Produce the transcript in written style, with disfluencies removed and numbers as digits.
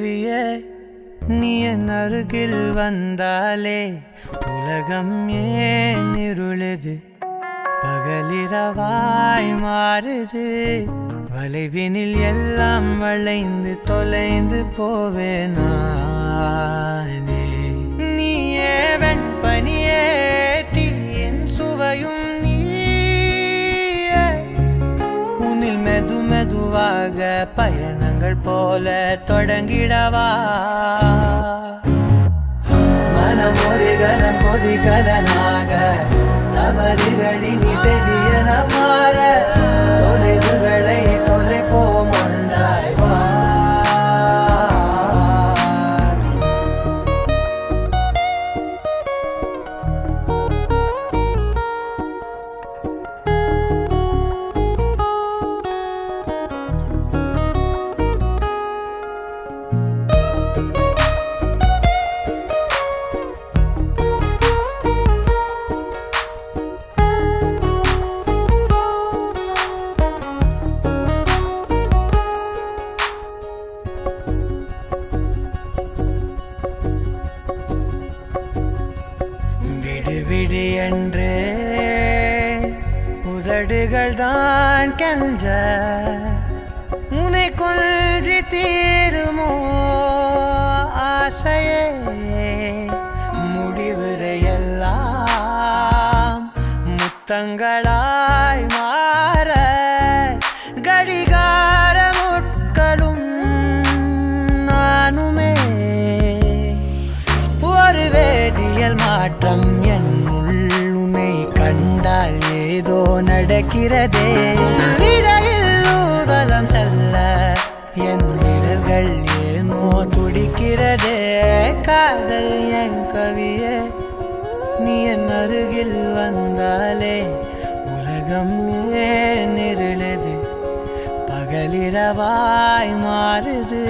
கவியே நீ என் அருகில் வந்தாலே உலகம் ஏன் இருளுது பகலிரவாய் மாறுது வளைவினில் எல்லாம் வளைந்து தொலைந்து போவேனானே நீயே வெண்பனியே தீயின் சுவையும் நீயே உன்னில் மெது மெதுவாக பயணங்கள் போல தொடங்கிடவா மனம் ஒரு கணம் கொதிகலனாக தவறுகளின் இசையன மாற தொலைவுகளை தொலைப்போம் ஒன்றாய் வா விடு என்று உதடுகள் தான் கெஞ்ச உன்னை கொஞ்சி தீருமோ ஆசையே முடிவுரையெல்லாம் முத்தங்களாய் மாற கடிகார முட்களும் நானுமே ஒரு வேதியியல் மாற்றம் என் உள்ளுமை கண்டால் ஏதோ நடக்கிறதே இடையில் ஊர்வலம் செல்ல என் விரல்கள் ஏனோ துடிக்கிறதே காதல் என் கவியே நீ என் அருகில் வந்தாலே உலகம் ஏன் இருளுது பகலிரவாய் மாறுது